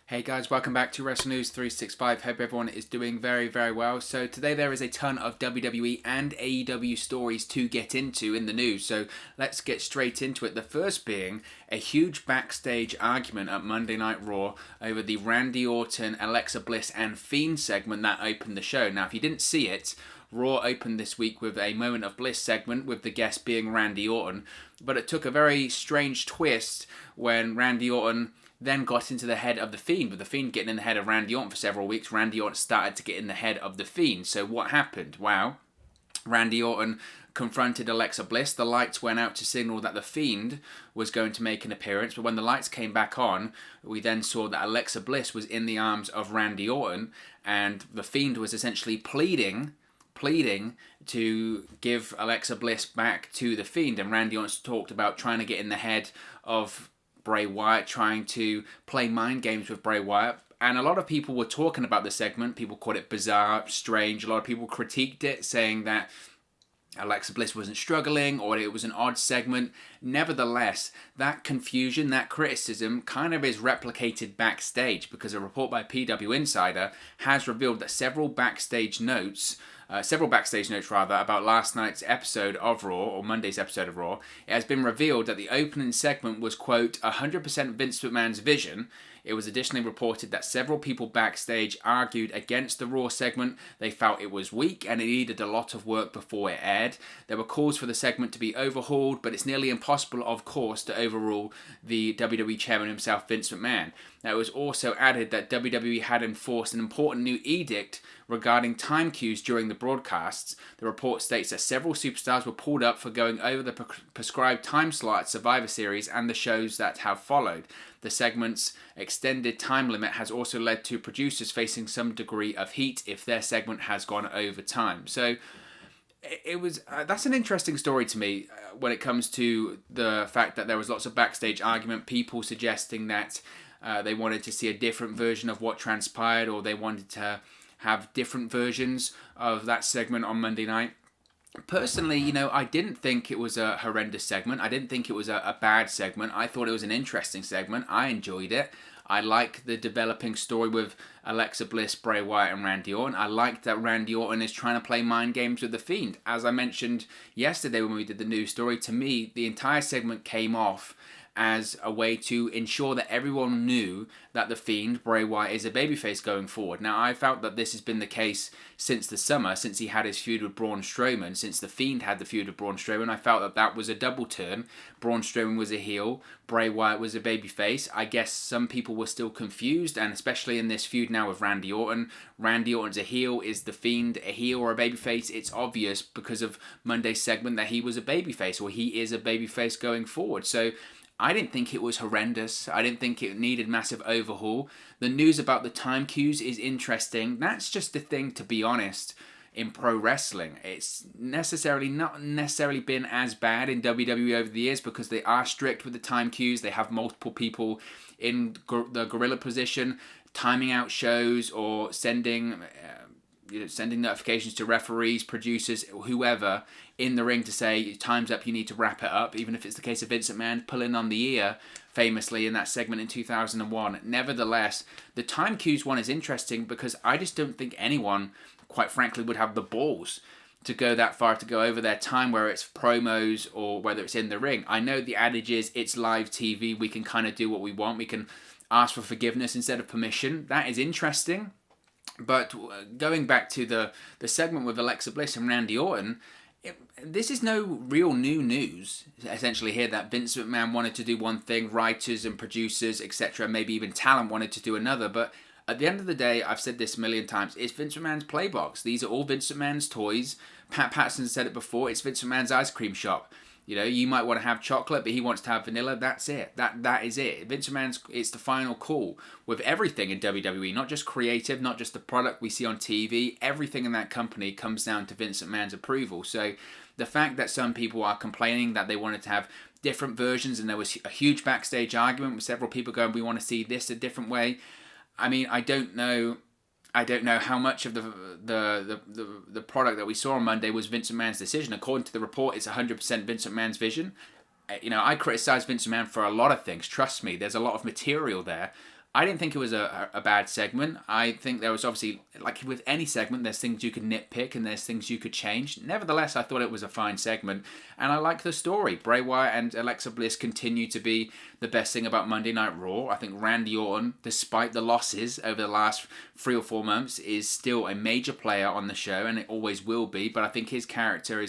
Hey guys, welcome back to Wrestle News 365. Hope everyone is doing very, very well. So today there is a ton of WWE and AEW stories to get into in the news. So let's get straight into it. The first being a huge backstage argument at Monday Night Raw over the Randy Orton, Alexa Bliss and Fiend segment that opened the show. Now if you didn't see it, Raw opened this week with a Moment of Bliss segment with the guest being Randy Orton. But it took a very strange twist when Randy Orton then got into the head of the Fiend. With the Fiend getting in the head of Randy Orton for several weeks, Randy Orton started to get in the head of the Fiend. So what happened? Wow. Randy Orton confronted Alexa Bliss. The lights went out to signal that the Fiend was going to make an appearance. But when the lights came back on, we then saw that Alexa Bliss was in the arms of Randy Orton. And the Fiend was essentially pleading to give Alexa Bliss back to the Fiend. And Randy Orton talked about trying to get in the head of Bray Wyatt, trying to play mind games with Bray Wyatt. And a lot of people were talking about the segment. People called it bizarre, strange. A lot of people critiqued it, saying that Alexa Bliss wasn't struggling or it was an odd segment. Nevertheless, that confusion, that criticism kind of is replicated backstage, because a report by PW Insider has revealed that several backstage notes about last night's episode of Raw, or Monday's episode of Raw. It has been revealed that the opening segment was, quote, 100% Vince McMahon's vision. It was additionally reported that several people backstage argued against the Raw segment. They felt it was weak and it needed a lot of work before it aired. There were calls for the segment to be overhauled, but it's nearly impossible, of course, to overrule the WWE chairman himself, Vince McMahon. Now, it was also added that WWE had enforced an important new edict regarding time cues during the broadcasts. The report states that several superstars were pulled up for going over the prescribed time slot at Survivor Series and the shows that have followed. The segment's extended time limit has also led to producers facing some degree of heat if their segment has gone over time. So it was that's an interesting story to me when it comes to the fact that there was lots of backstage argument, people suggesting that they wanted to see a different version of what transpired, or they wanted to have different versions of that segment on Monday night. Personally, I didn't think it was a horrendous segment. I didn't think it was a bad segment. I thought it was an interesting segment. I enjoyed it. I like the developing story with Alexa Bliss, Bray Wyatt and Randy Orton. I like that Randy Orton is trying to play mind games with the Fiend. As I mentioned yesterday when we did the news story, to me, the entire segment came off as a way to ensure that everyone knew that the Fiend, Bray Wyatt, is a babyface going forward. Now, I felt that this has been the case since the summer, since he had his feud with Braun Strowman, since the Fiend had the feud with Braun Strowman. I felt that that was a double turn. Braun Strowman was a heel, Bray Wyatt was a babyface. I guess some people were still confused, and especially in this feud now with Randy Orton. Randy Orton's a heel. Is the Fiend a heel or a babyface? It's obvious because of Monday's segment that he was a babyface, or he is a babyface going forward. So I didn't think it was horrendous. I didn't think it needed massive overhaul. The news about the time cues is interesting. That's just the thing, to be honest, in pro wrestling. It's not necessarily been as bad in WWE over the years because they are strict with the time cues. They have multiple people in the gorilla position, timing out shows or sending notifications to referees, producers, whoever in the ring to say, time's up, you need to wrap it up, even if it's the case of Vince McMahon pulling on the ear famously in that segment in 2001. Nevertheless, the time cues one is interesting because I just don't think anyone, quite frankly, would have the balls to go that far, to go over their time, whether it's promos or whether it's in the ring. I know the adage is it's live TV, we can kind of do what we want, we can ask for forgiveness instead of permission. That is interesting. But going back to the segment with Alexa Bliss and Randy Orton, this is no real new news, essentially, here, that Vince McMahon wanted to do one thing, writers and producers, etc., maybe even talent wanted to do another. But at the end of the day, I've said this a million times, it's Vince McMahon's playbox. These are all Vince McMahon's toys. Pat Patterson said it before, it's Vince McMahon's ice cream shop. You might want to have chocolate, but he wants to have vanilla. That's it. That is it. Vince McMahon's, it's the final call with everything in WWE, not just creative, not just the product we see on TV. Everything in that company comes down to Vince McMahon's approval. So the fact that some people are complaining that they wanted to have different versions, and there was a huge backstage argument with several people going, we want to see this a different way. I mean, I don't know how much of the product that we saw on Monday was Vince McMahon's decision. According to the report, it's 100% Vince McMahon's vision. I criticize Vince McMahon for a lot of things. Trust me, there's a lot of material there. I didn't think it was a bad segment. I think there was obviously, like with any segment, there's things you could nitpick and there's things you could change. Nevertheless, I thought it was a fine segment, and I like the story. Bray Wyatt and Alexa Bliss continue to be the best thing about Monday Night Raw. I think Randy Orton, despite the losses over the last 3 or 4 months, is still a major player on the show, and it always will be. But I think his character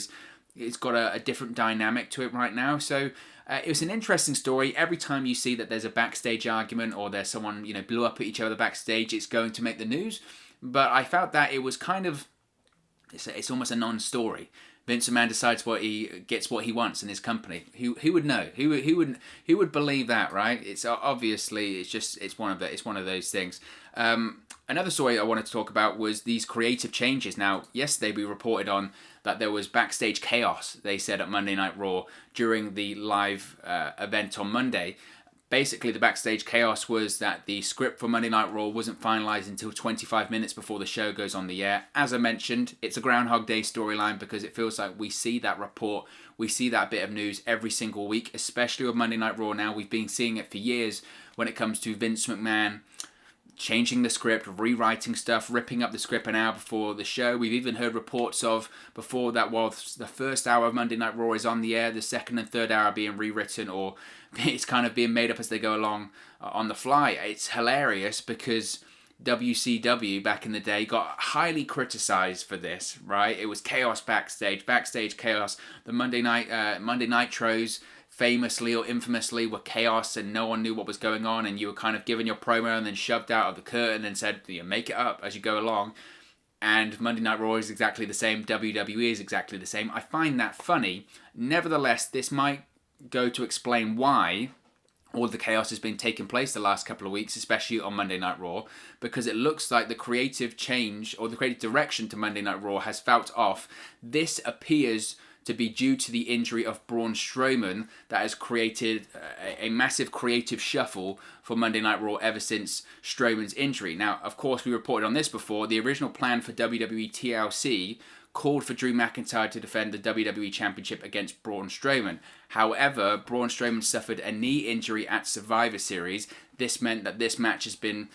it's got a different dynamic to it right now. So it was an interesting story. Every time you see that there's a backstage argument or there's someone, blew up at each other backstage, it's going to make the news. But I felt that it was kind of, it's almost a non-story. Vince McMahon decides what he wants in his company. Who would know? Who would believe that, right? It's obviously it's one of those things. Another story I wanted to talk about was these creative changes. Now, yesterday we reported on that there was backstage chaos, they said, at Monday Night Raw during the live event on Monday. Basically, the backstage chaos was that the script for Monday Night Raw wasn't finalized until 25 minutes before the show goes on the air. As I mentioned, it's a Groundhog Day storyline because it feels like we see that report, we see that bit of news every single week, especially with Monday Night Raw now. We've been seeing it for years when it comes to Vince McMahon changing the script, rewriting stuff, ripping up the script an hour before the show. We've even heard reports of before that while the first hour of Monday Night Raw is on the air, the second and third hour are being rewritten, or it's kind of being made up as they go along on the fly. It's hilarious because WCW back in the day got highly criticized for this, right? It was chaos backstage chaos. The Monday Nitros famously or infamously were chaos and no one knew what was going on, and you were kind of given your promo and then shoved out of the curtain and said, make it up as you go along. And Monday Night Raw is exactly the same. WWE is exactly the same. I find that funny. Nevertheless, this might go to explain why all the chaos has been taking place the last couple of weeks, especially on Monday Night Raw, because it looks like the creative change or the creative direction to Monday Night Raw has felt off. This appears to be due to the injury of Braun Strowman that has created a massive creative shuffle for Monday Night Raw ever since Strowman's injury. Now, of course, we reported on this before. The original plan for WWE TLC called for Drew McIntyre to defend the WWE Championship against Braun Strowman. However, Braun Strowman suffered a knee injury at Survivor Series. This meant that this match has been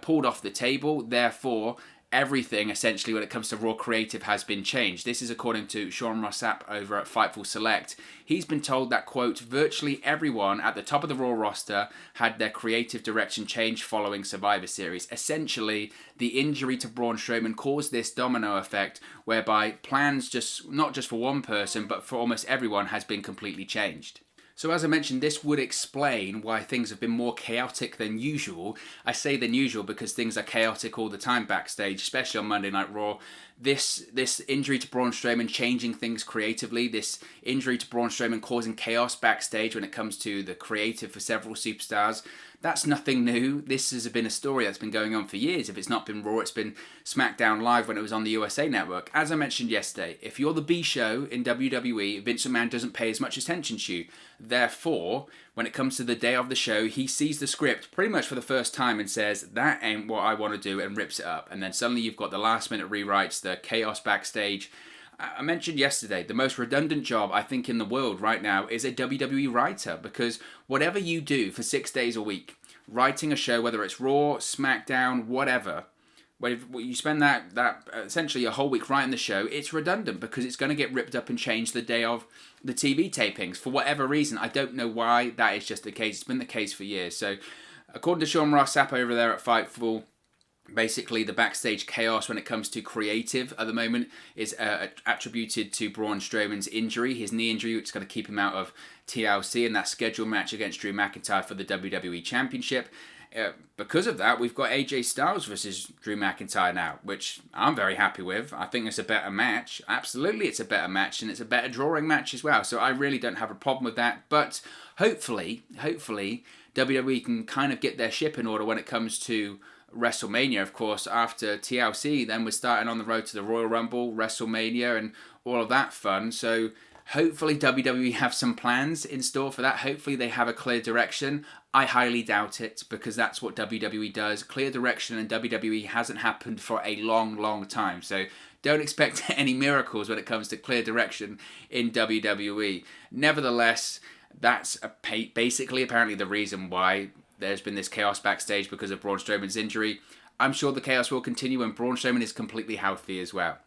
pulled off the table. Therefore, everything, essentially, when it comes to Raw Creative has been changed. This is according to Sean Ross Sapp over at Fightful Select. He's been told that, quote, virtually everyone at the top of the Raw roster had their creative direction changed following Survivor Series. Essentially, the injury to Braun Strowman caused this domino effect whereby plans not just for one person, but for almost everyone has been completely changed. So as I mentioned, this would explain why things have been more chaotic than usual. I say than usual because things are chaotic all the time backstage, especially on Monday Night Raw. This injury to Braun Strowman changing things creatively, this injury to Braun Strowman causing chaos backstage when it comes to the creative for several superstars, that's nothing new. This has been a story that's been going on for years. If it's not been Raw, it's been SmackDown Live when it was on the USA Network. As I mentioned yesterday, if you're the B show in WWE, Vince McMahon doesn't pay as much attention to you. Therefore, when it comes to the day of the show, he sees the script pretty much for the first time and says, that ain't what I want to do, and rips it up. And then suddenly you've got the last minute rewrites, the chaos backstage. I mentioned yesterday, the most redundant job I think in the world right now is a WWE writer, because whatever you do for 6 days a week, writing a show, whether it's Raw, SmackDown, whatever, when you spend that essentially a whole week writing the show, it's redundant because it's going to get ripped up and changed the day of the TV tapings for whatever reason. I don't know why that is just the case. It's been the case for years. So according to Sean Ross Sapp over there at Fightful, basically the backstage chaos when it comes to creative at the moment is attributed to Braun Strowman's injury, his knee injury, which is going to keep him out of TLC and that scheduled match against Drew McIntyre for the WWE Championship. Because of that, we've got AJ Styles versus Drew McIntyre now, which I'm very happy with. I think it's a better match. Absolutely, it's a better match, and it's a better drawing match as well. So I really don't have a problem with that. But hopefully, WWE can kind of get their ship in order when it comes to WrestleMania. Of course, after TLC, then we're starting on the road to the Royal Rumble, WrestleMania, and all of that fun. So hopefully WWE have some plans in store for that. Hopefully they have a clear direction. I highly doubt it, because that's what WWE does. Clear direction in WWE hasn't happened for a long time. So don't expect any miracles when it comes to clear direction in WWE. Nevertheless, that's basically apparently the reason why there's been this chaos backstage because of Braun Strowman's injury. I'm sure the chaos will continue when Braun Strowman is completely healthy as well.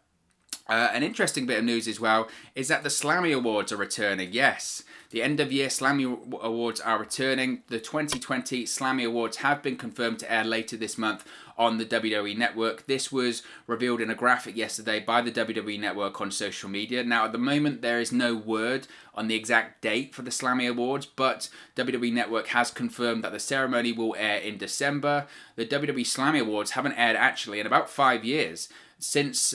An interesting bit of news as well is that the Slammy Awards are returning. Yes, the end of year Slammy Awards are returning. The 2020 Slammy Awards have been confirmed to air later this month on the WWE Network. This was revealed in a graphic yesterday by the WWE Network on social media. Now, at the moment, there is no word on the exact date for the Slammy Awards, but WWE Network has confirmed that the ceremony will air in December. The WWE Slammy Awards haven't aired actually in about 5 years. Since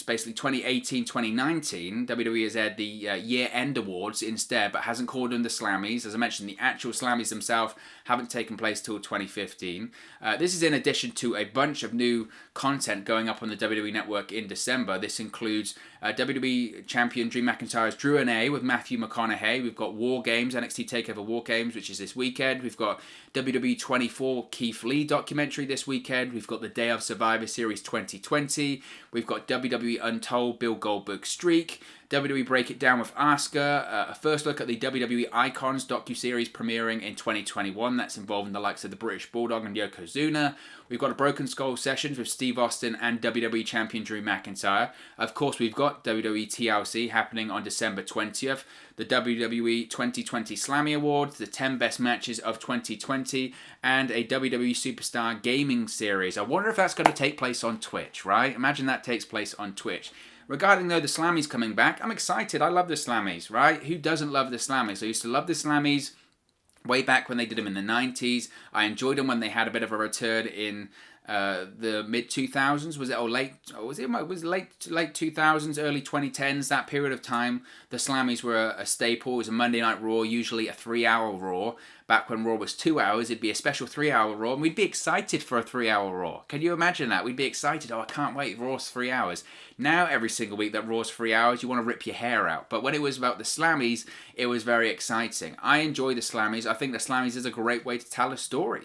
basically 2018-2019, WWE has aired the year-end awards instead, but hasn't called them the Slammys. As I mentioned, the actual Slammys themselves haven't taken place till 2015. This is in addition to a bunch of new content going up on the WWE Network in December. This includes WWE Champion Drew McIntyre's Drew and A with Matthew McConaughey. We've got War Games, NXT TakeOver War Games, which is this weekend. We've got WWE 24 Keith Lee documentary this weekend. We've got the Day of Survivor Series 2020. We've got WWE Untold Bill Goldberg Streak. WWE Break It Down with Asuka. A first look at the WWE Icons docuseries premiering in 2021. That's involving the likes of the British Bulldog and Yokozuna. We've got a Broken Skull Sessions with Steve Austin and WWE Champion Drew McIntyre. Of course, we've got WWE TLC happening on December 20th. The WWE 2020 Slammy Awards, the 10 best matches of 2020, and a WWE Superstar Gaming Series. I wonder if that's going to take place on Twitch, right? Imagine that takes place on Twitch. Regarding, though, the Slammys coming back, I'm excited. I love the Slammys, right? Who doesn't love the Slammys? I used to love the Slammys way back when they did them in the 90s. I enjoyed them when they had a bit of a return in the mid 2000s. Was it late 2000s, early 2010s? That period of time, the Slammys were a staple. It was a Monday Night Raw, usually a 3-hour Raw. Back when Raw was 2 hours, it'd be a special 3-hour Raw, and we'd be excited for a 3-hour Raw. Can you imagine that? We'd be excited. Oh, I can't wait. Raw's 3 hours. Now, every single week that Raw's 3 hours, you want to rip your hair out. But when it was about the Slammys, it was very exciting. I enjoy the Slammys. I think the Slammys is a great way to tell a story.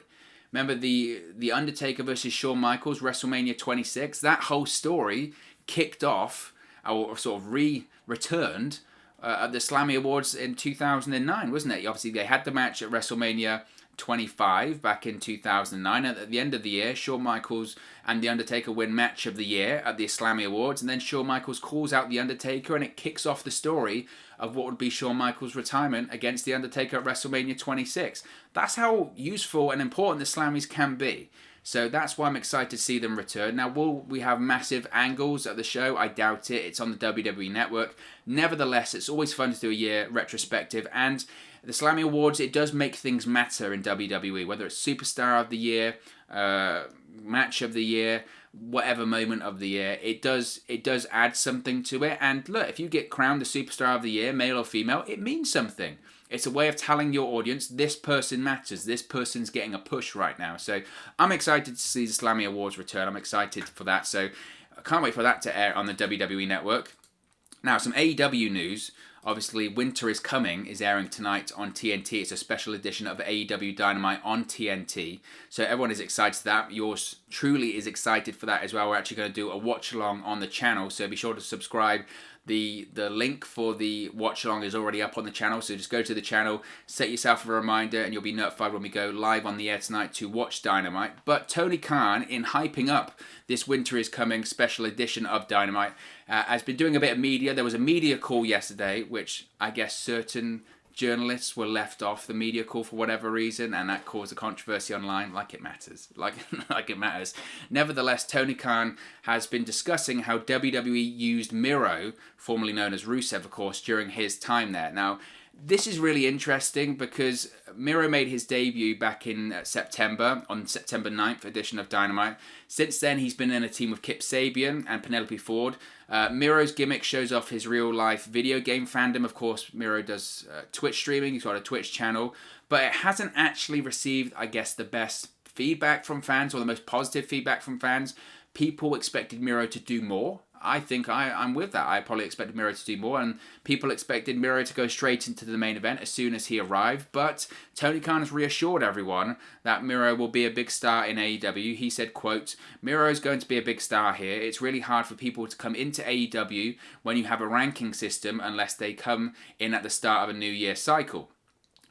Remember the Undertaker versus Shawn Michaels, WrestleMania 26? That whole story kicked off, or sort of returned, at the Slammy Awards in 2009, wasn't it? Obviously, they had the match at WrestleMania 25 back in 2009. And at the end of the year, Shawn Michaels and The Undertaker win Match of the Year at the Slammy Awards. And then Shawn Michaels calls out The Undertaker, and it kicks off the story of what would be Shawn Michaels' retirement against The Undertaker at WrestleMania 26. That's how useful and important the Slammys can be. So that's why I'm excited to see them return. Now, will we have massive angles at the show? I doubt it. It's on the WWE Network. Nevertheless, it's always fun to do a year retrospective. And the Slammy Awards, it does make things matter in WWE. Whether it's Superstar of the Year, Match of the Year, whatever moment of the year, it does add something to it. And look, if you get crowned the Superstar of the Year, male or female, it means something. It's a way of telling your audience, this person matters. This person's getting a push right now. So I'm excited to see the Slammy Awards return. I'm excited for that. So I can't wait for that to air on the WWE Network. Now, some AEW news. Obviously, Winter is Coming is airing tonight on TNT. It's a special edition of AEW Dynamite on TNT. So everyone is excited for that. Yours truly is excited for that as well. We're actually going to do a watch-along on the channel. So be sure to subscribe. The link for the watch-along is already up on the channel. So just go to the channel, set yourself a reminder, and you'll be notified when we go live on the air tonight to watch Dynamite. But Tony Khan, in hyping up this Winter is Coming special edition of Dynamite, has been doing a bit of media. There was a media call yesterday, which I guess certain journalists were left off the media call for whatever reason, and that caused a controversy online. Like it matters. Like it matters. Nevertheless, Tony Khan has been discussing how WWE used Miro, formerly known as Rusev, of course, during his time there. Now, this is really interesting because Miro made his debut back in September, on September 9th edition of Dynamite. Since then, he's been in a team with Kip Sabian and Penelope Ford. Miro's gimmick shows off his real-life video game fandom. Of course, Miro does Twitch streaming. He's got a Twitch channel. But it hasn't actually received, I guess, the best feedback from fans or the most positive feedback from fans. People expected Miro to do more. I think I'm with that. I probably expected Miro to do more, and people expected Miro to go straight into the main event as soon as he arrived. But Tony Khan has reassured everyone that Miro will be a big star in AEW. He said, quote, "Miro is going to be a big star here. It's really hard for people to come into AEW when you have a ranking system unless they come in at the start of a new year cycle."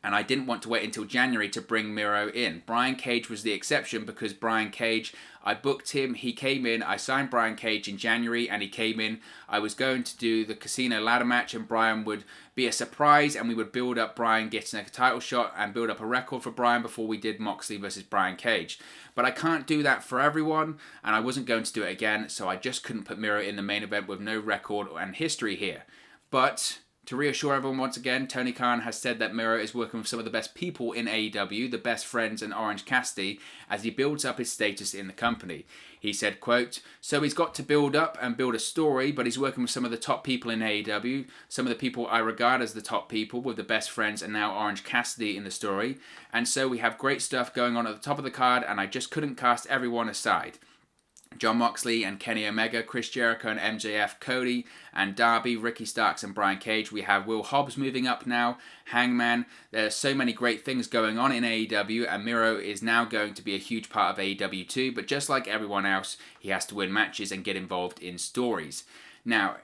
and I didn't want to wait until January to bring Miro in. Brian Cage was the exception because Brian Cage, I booked him, he came in, I signed Brian Cage in January and he came in. I was going to do the casino ladder match and Brian would be a surprise and we would build up Brian getting a title shot and build up a record for Brian before we did Moxley versus Brian Cage. But I can't do that for everyone and I wasn't going to do it again, so I just couldn't put Miro in the main event with no record and history here. But to reassure everyone once again, Tony Khan has said that Miro is working with some of the best people in AEW, the best friends and Orange Cassidy, as he builds up his status in the company. He said, quote, "So he's got to build up and build a story, but he's working with some of the top people in AEW, some of the people I regard as the top people, with the best friends and now Orange Cassidy in the story. And so we have great stuff going on at the top of the card, and I just couldn't cast everyone aside. John Moxley and Kenny Omega, Chris Jericho and MJF, Cody and Darby, Ricky Starks and Brian Cage. We have Will Hobbs moving up now, Hangman. There's so many great things going on in AEW, and Miro is now going to be a huge part of AEW too, but just like everyone else, he has to win matches and get involved in stories." Now,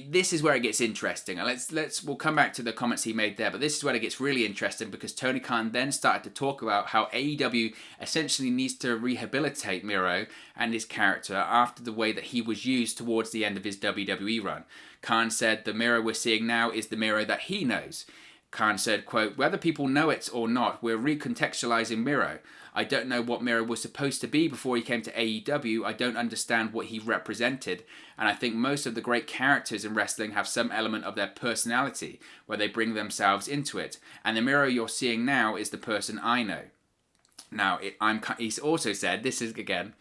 this is where it gets interesting. We'll come back to the comments he made there, but this is where it gets really interesting because Tony Khan then started to talk about how AEW essentially needs to rehabilitate Miro and his character after the way that he was used towards the end of his WWE run. Khan said, "The Miro we're seeing now is the Miro that he knows." Khan said, quote, "Whether people know it or not, we're recontextualizing Miro. I don't know what Miro was supposed to be before he came to AEW. I don't understand what he represented. And I think most of the great characters in wrestling have some element of their personality, where they bring themselves into it. And the Miro you're seeing now is the person I know." Now, he's also said, this is, again,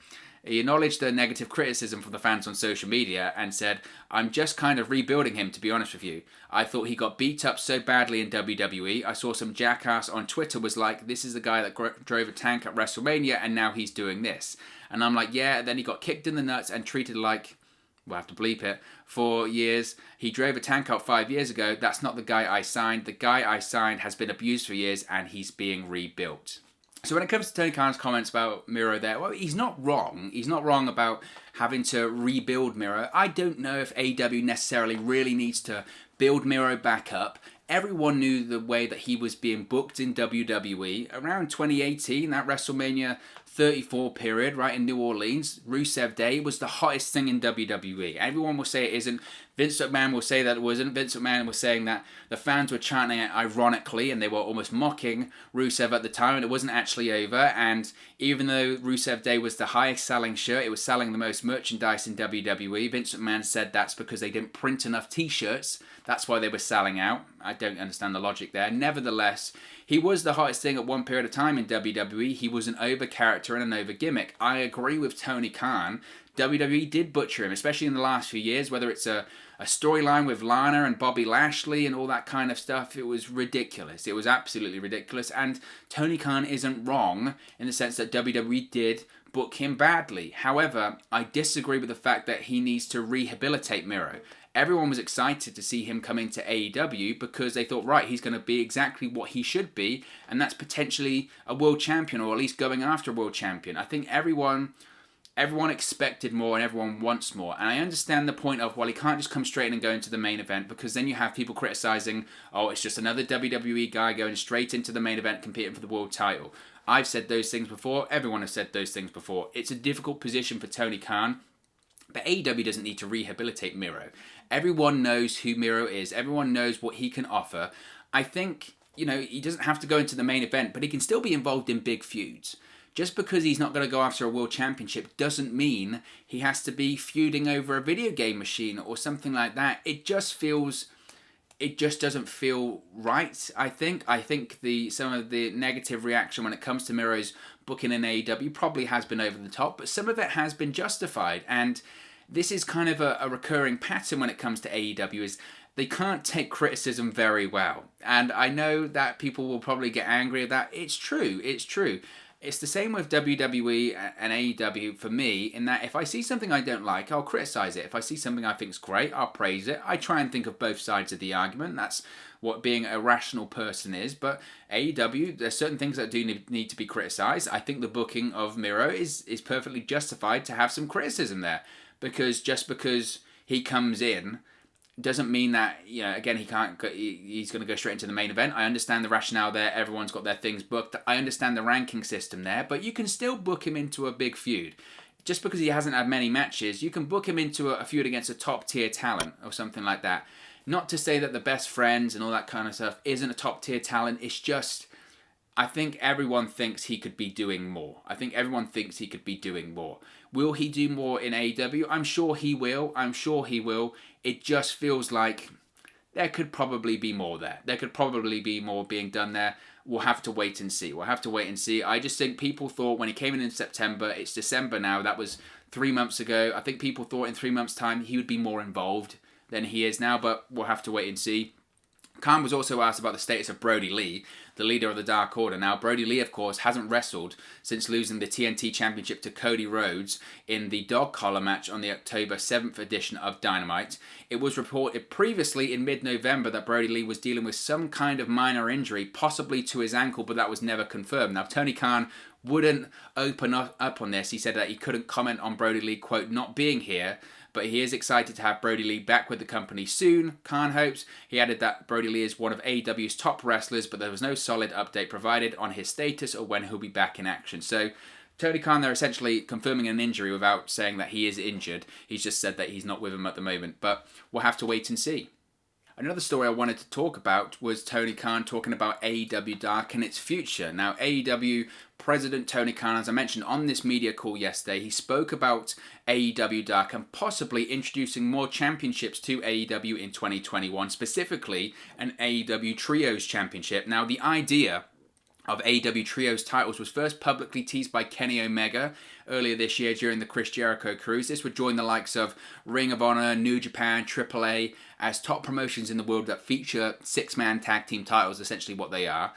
he acknowledged the negative criticism from the fans on social media and said, "I'm just kind of rebuilding him, to be honest with you. I thought he got beat up so badly in WWE. I saw some jackass on Twitter was like, this is the guy that drove a tank at WrestleMania and now he's doing this." And I'm like, yeah, and then he got kicked in the nuts and treated like, we'll have to bleep it, for years. He drove a tank out 5 years ago. That's not the guy I signed. The guy I signed has been abused for years and he's being rebuilt. So when it comes to Tony Khan's comments about Miro there, well, he's not wrong. He's not wrong about having to rebuild Miro. I don't know if AEW necessarily really needs to build Miro back up. Everyone knew the way that he was being booked in WWE. Around 2018, that WrestleMania 34 period, right, in New Orleans, Rusev Day was the hottest thing in WWE. Everyone will say it isn't. Vince McMahon will say that it wasn't. Vince McMahon was saying that the fans were chanting it ironically and they were almost mocking Rusev at the time, and it wasn't actually over. And even though Rusev Day was the highest selling shirt, it was selling the most merchandise in WWE. Vince McMahon said that's because they didn't print enough t-shirts. That's why they were selling out. I don't understand the logic there. Nevertheless, he was the hottest thing at one period of time in WWE. He was an over character and an over gimmick. I agree with Tony Khan. WWE did butcher him, especially in the last few years, whether it's a storyline with Lana and Bobby Lashley and all that kind of stuff. It was ridiculous. It was absolutely ridiculous. And Tony Khan isn't wrong in the sense that WWE did book him badly. However, I disagree with the fact that he needs to rehabilitate Miro. Everyone was excited to see him come into AEW because they thought, right, he's going to be exactly what he should be, and that's potentially a world champion, or at least going after a world champion. I think everyone expected more and everyone wants more. And I understand the point of, well, he can't just come straight in and go into the main event, because then you have people criticizing, oh, it's just another WWE guy going straight into the main event competing for the world title. I've said those things before. Everyone has said those things before. It's a difficult position for Tony Khan. But AEW doesn't need to rehabilitate Miro. Everyone knows who Miro is. Everyone knows what he can offer. I think, he doesn't have to go into the main event, but he can still be involved in big feuds. Just because he's not going to go after a world championship doesn't mean he has to be feuding over a video game machine or something like that. It just doesn't feel right, I think. I think some of the negative reaction when it comes to Miro's booking in AEW probably has been over the top, but some of it has been justified. And this is kind of a recurring pattern when it comes to AEW, is they can't take criticism very well. And I know that people will probably get angry at that. It's true. It's the same with WWE and AEW for me, in that if I see something I don't like, I'll criticize it. If I see something I think is great, I'll praise it. I try and think of both sides of the argument. That's what being a rational person is. But AEW, there's certain things that do need to be criticized. I think the booking of Miro is perfectly justified to have some criticism there. Because just because he comes in Doesn't mean that, again, he's going to go straight into the main event. I understand the rationale there. Everyone's got their things booked. I understand the ranking system there, but you can still book him into a big feud. Just because he hasn't had many matches, you can book him into a feud against a top tier talent or something like that. Not to say that the best friends and all that kind of stuff isn't a top tier talent. It's just, I think everyone thinks he could be doing more. Will he do more in AEW? I'm sure he will. It just feels like there could probably be more there. There could probably be more being done there. We'll have to wait and see. I just think people thought when he came in September, it's December now, that was 3 months ago. I think people thought in 3 months' time he would be more involved than he is now, but we'll have to wait and see. Khan was also asked about the status of Brody Lee, the leader of the Dark Order. Now, Brody Lee, of course, hasn't wrestled since losing the TNT Championship to Cody Rhodes in the dog collar match on the October 7th edition of Dynamite. It was reported previously in mid-November that Brody Lee was dealing with some kind of minor injury, possibly to his ankle, but that was never confirmed. Now, Tony Khan wouldn't open up on this. He said that he couldn't comment on Brody Lee, quote, not being here, but he is excited to have Brody Lee back with the company soon, Khan hopes. He added that Brody Lee is one of AEW's top wrestlers, but there was no solid update provided on his status or when he'll be back in action. So Tony Khan, they're essentially confirming an injury without saying that he is injured. He's just said that he's not with him at the moment, but we'll have to wait and see. Another story I wanted to talk about was Tony Khan talking about AEW Dark and its future. Now, AEW President Tony Khan, as I mentioned on this media call yesterday, he spoke about AEW Dark and possibly introducing more championships to AEW in 2021, specifically an AEW Trios Championship. Now, the idea of AEW Trios titles was first publicly teased by Kenny Omega earlier this year during the Chris Jericho cruise. This would join the likes of Ring of Honor, New Japan, AAA as top promotions in the world that feature six-man tag team titles, essentially what they are.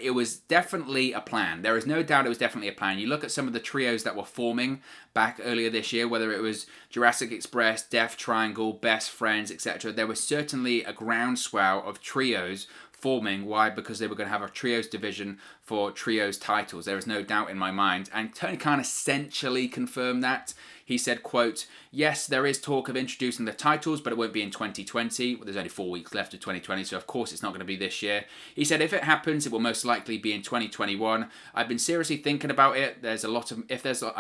It was definitely a plan. There is no doubt it was definitely a plan. You look at some of the trios that were forming back earlier this year, whether it was Jurassic Express, Death Triangle, Best Friends, etc. There was certainly a groundswell of trios forming. Why? Because they were going to have a trios division for trios titles. There is no doubt in my mind. And Tony Khan essentially confirmed that. He said, quote, yes, there is talk of introducing the titles, but it won't be in 2020. Well, there's only 4 weeks left of 2020, so of course it's not going to be this year. He said, if it happens, it will most likely be in 2021. I've been seriously thinking about it. I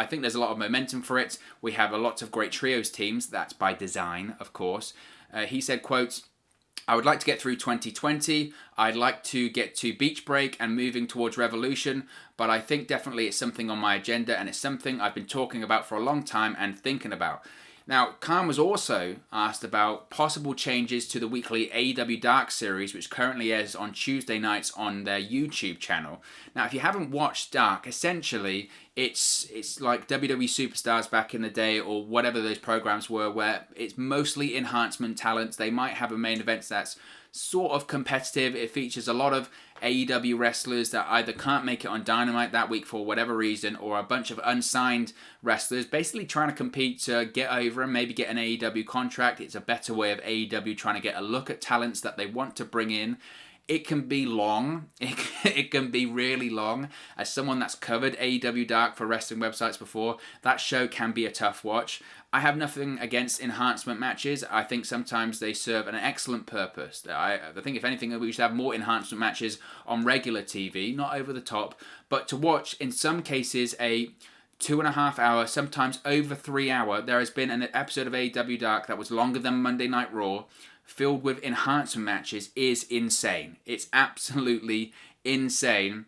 think there's a lot of momentum for it. We have a lot of great trios teams. That's by design, of course. He said, quote, I would like to get through 2020. I'd like to get to Beach Break and moving towards Revolution, but I think definitely it's something on my agenda and it's something I've been talking about for a long time and thinking about. Now, Khan was also asked about possible changes to the weekly AEW Dark series, which currently airs on Tuesday nights on their YouTube channel. Now, if you haven't watched Dark, essentially it's like WWE Superstars back in the day or whatever those programs were, where it's mostly enhancement talents. They might have a main event that's sort of competitive. It features a lot of AEW wrestlers that either can't make it on Dynamite that week for whatever reason, or a bunch of unsigned wrestlers basically trying to compete to get over and maybe get an AEW contract. It's a better way of AEW trying to get a look at talents that they want to bring in. It can be long. It can be really long. As someone that's covered AEW Dark for wrestling websites before, that show can be a tough watch. I have nothing against enhancement matches. I think sometimes they serve an excellent purpose. I think if anything, we should have more enhancement matches on regular TV, not over the top, but to watch, in some cases, a 2.5 hour, sometimes over 3 hour. There has been an episode of AEW Dark that was longer than Monday Night Raw, filled with enhancement matches, is insane. It's absolutely insane.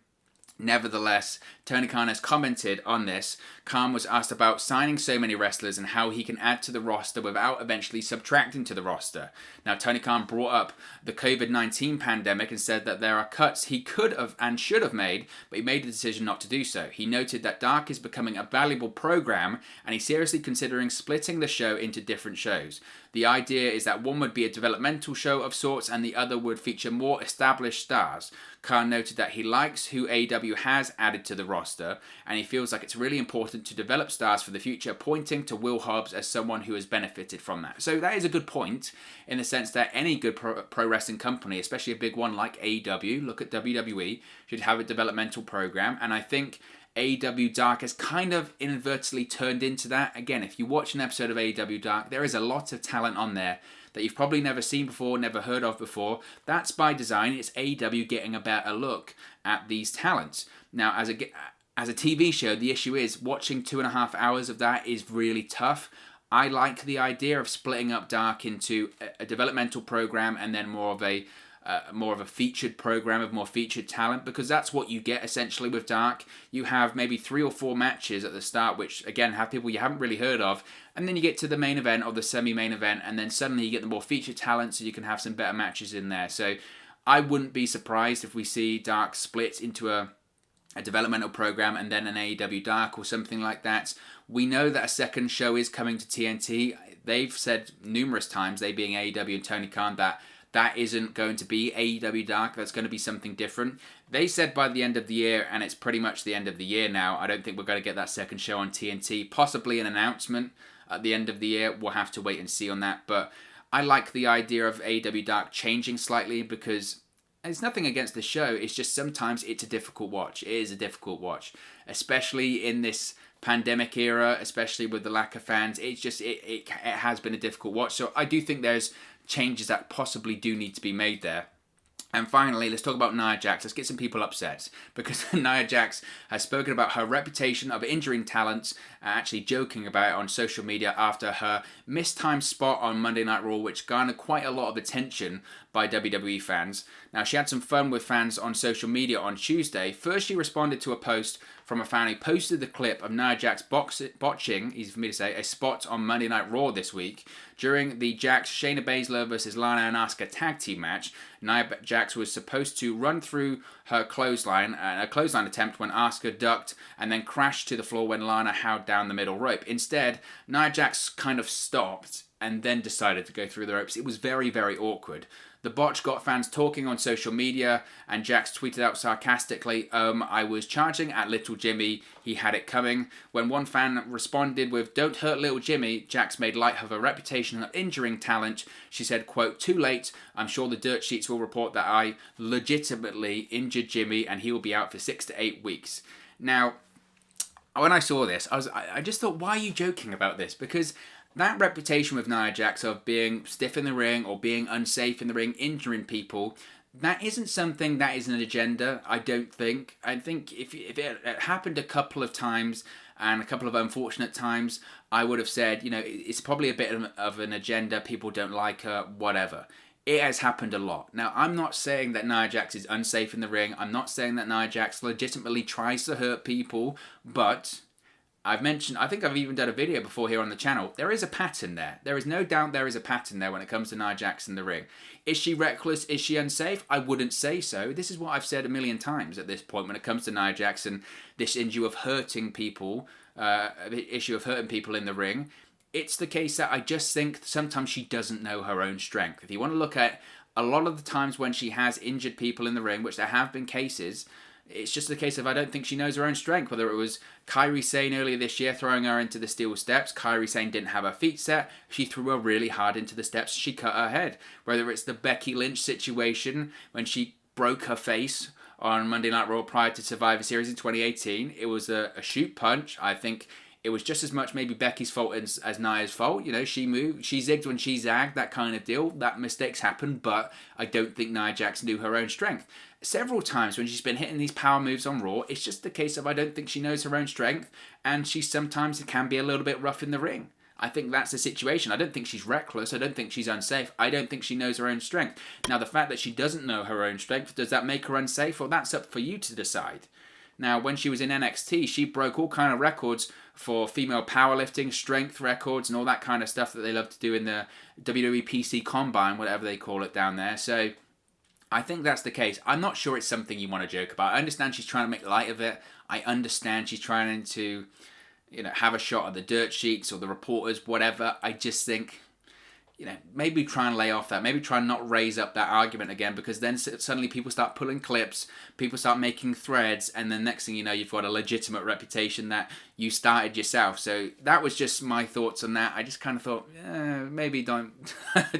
Nevertheless, Tony Khan has commented on this. Khan was asked about signing so many wrestlers and how he can add to the roster without eventually subtracting to the roster. Now, Tony Khan brought up the COVID-19 pandemic and said that there are cuts he could have and should have made, but he made the decision not to do so. He noted that Dark is becoming a valuable program and he's seriously considering splitting the show into different shows. The idea is that one would be a developmental show of sorts and the other would feature more established stars. Khan noted that he likes who AEW has added to the roster and he feels like it's really important to develop stars for the future, pointing to Will Hobbs as someone who has benefited from that. So that is a good point in the sense that any good pro wrestling company, especially a big one like AEW, look at WWE, should have a developmental program, and I think AEW Dark has kind of inadvertently turned into that. Again, if you watch an episode of AEW Dark, there is a lot of talent on there that you've probably never seen before, never heard of before. That's by design. It's AEW getting a better look at these talents. Now, as a TV show, the issue is watching 2.5 hours of that is really tough. I like the idea of splitting up Dark into a developmental program and then more of a featured program of more featured talent, because that's what you get essentially with Dark. You have maybe 3 or 4 matches at the start, which again have people you haven't really heard of, and then you get to the main event or the semi-main event, and then suddenly you get the more featured talent, so you can have some better matches in there. So I wouldn't be surprised if we see Dark split into a developmental program and then an AEW Dark or something like that. We know that a second show is coming to TNT. They've said numerous times, they being AEW and Tony Khan, that isn't going to be AEW Dark. That's going to be something different. They said by the end of the year, and it's pretty much the end of the year now. I don't think we're going to get that second show on TNT. Possibly an announcement at the end of the year. We'll have to wait and see on that. But I like the idea of AEW Dark changing slightly, because it's nothing against the show. It's just sometimes it's a difficult watch. It is a difficult watch, especially in this pandemic era, especially with the lack of fans. It's just it has been a difficult watch. So I do think there's changes that possibly do need to be made there. And finally, let's talk about Nia Jax. Let's get some people upset, because Nia Jax has spoken about her reputation of injuring talents, actually joking about it on social media after her mistimed spot on Monday Night Raw, which garnered quite a lot of attention by WWE fans. Now, she had some fun with fans on social media on Tuesday. First, she responded to a post from a fan who posted the clip of Nia Jax botching, easy for me to say, a spot on Monday Night Raw this week. During the Jax Shayna Baszler versus Lana and Asuka tag team match, Nia Jax was supposed to run through her clothesline, a clothesline attempt when Asuka ducked and then crashed to the floor when Lana held down the middle rope. Instead, Nia Jax kind of stopped and then decided to go through the ropes. It was very, very awkward. The botch got fans talking on social media, and Jax tweeted out sarcastically, I was charging at Little Jimmy, he had it coming. When one fan responded with, don't hurt Little Jimmy, Jax made light of her reputation of injuring talent. She said, quote, too late, I'm sure the dirt sheets will report that I legitimately injured Jimmy and he will be out for 6 to 8 weeks. Now, when I saw this, I just thought, why are you joking about this? Because that reputation with Nia Jax of being stiff in the ring or being unsafe in the ring, injuring people, that isn't something that is an agenda, I don't think. I think if it happened a couple of times and a couple of unfortunate times, I would have said, it's probably a bit of an agenda, people don't like her, whatever. It has happened a lot. Now, I'm not saying that Nia Jax is unsafe in the ring. I'm not saying that Nia Jax legitimately tries to hurt people, but I think I've even done a video before here on the channel. There is a pattern there. There is no doubt there is a pattern there when it comes to Nia Jax in the ring. Is she reckless? Is she unsafe? I wouldn't say so. This is what I've said a million times at this point when it comes to Nia Jax and this issue of hurting people, in the ring. It's the case that I just think sometimes she doesn't know her own strength. If you want to look at a lot of the times when she has injured people in the ring, which there have been cases, it's just a case of I don't think she knows her own strength. Whether it was Kairi Sane earlier this year throwing her into the steel steps, Kairi Sane didn't have her feet set, she threw her really hard into the steps, she cut her head. Whether it's the Becky Lynch situation when she broke her face on Monday Night Raw prior to Survivor Series in 2018, it was a shoot punch. I think it was just as much maybe Becky's fault as Nia's fault. She moved, she zigged when she zagged, that kind of deal. That mistakes happen, but I don't think Nia Jax knew her own strength. Several times when she's been hitting these power moves on Raw, it's just the case of I don't think she knows her own strength, and she sometimes can be a little bit rough in the ring. I think that's the situation. I don't think she's reckless. I don't think she's unsafe. I don't think she knows her own strength. Now, the fact that she doesn't know her own strength, does that make her unsafe? Well, that's up for you to decide. Now, when she was in NXT, she broke all kind of records for female powerlifting, strength records, and all that kind of stuff that they love to do in the WWE PC Combine, whatever they call it down there. So I think that's the case. I'm not sure it's something you want to joke about. I understand she's trying to make light of it. I understand she's trying to, have a shot at the dirt sheets or the reporters, whatever. I just think, maybe try and lay off that. Maybe try and not raise up that argument again, because then suddenly people start pulling clips, people start making threads, and then next thing you know, you've got a legitimate reputation that you started yourself. So that was just my thoughts on that. I just kind of thought, maybe don't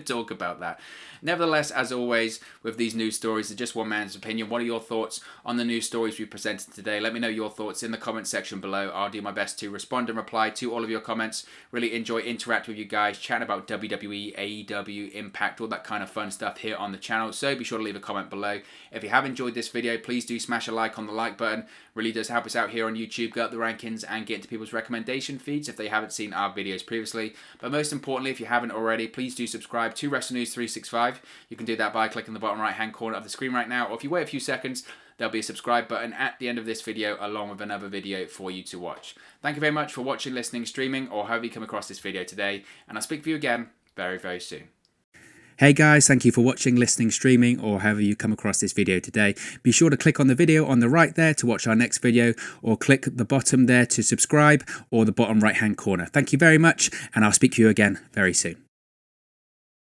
talk about that. Nevertheless, as always, with these news stories, they're just one man's opinion. What are your thoughts on the news stories we presented today? Let me know your thoughts in the comment section below. I'll do my best to respond and reply to all of your comments. Really enjoy interacting with you guys, chatting about WWE, AEW, Impact, all that kind of fun stuff here on the channel. So be sure to leave a comment below. If you have enjoyed this video, please do smash a like on the like button. Really does help us out here on YouTube, go up the rankings and get into people's recommendation feeds if they haven't seen our videos previously. But most importantly, if you haven't already, please do subscribe to Wrestle News 365. You can do that by clicking the bottom right hand corner of the screen right now, or if you wait a few seconds, there'll be a subscribe button at the end of this video along with another video for you to watch. Thank you very much for watching, listening, streaming, or however you come across this video today, and I'll speak to you again very, very soon. Hey guys, thank you for watching, listening, streaming, or however you come across this video today. Be sure to click on the video on the right there to watch our next video, or click the bottom there to subscribe, or the bottom right hand corner. Thank you very much, and I'll speak to you again very soon.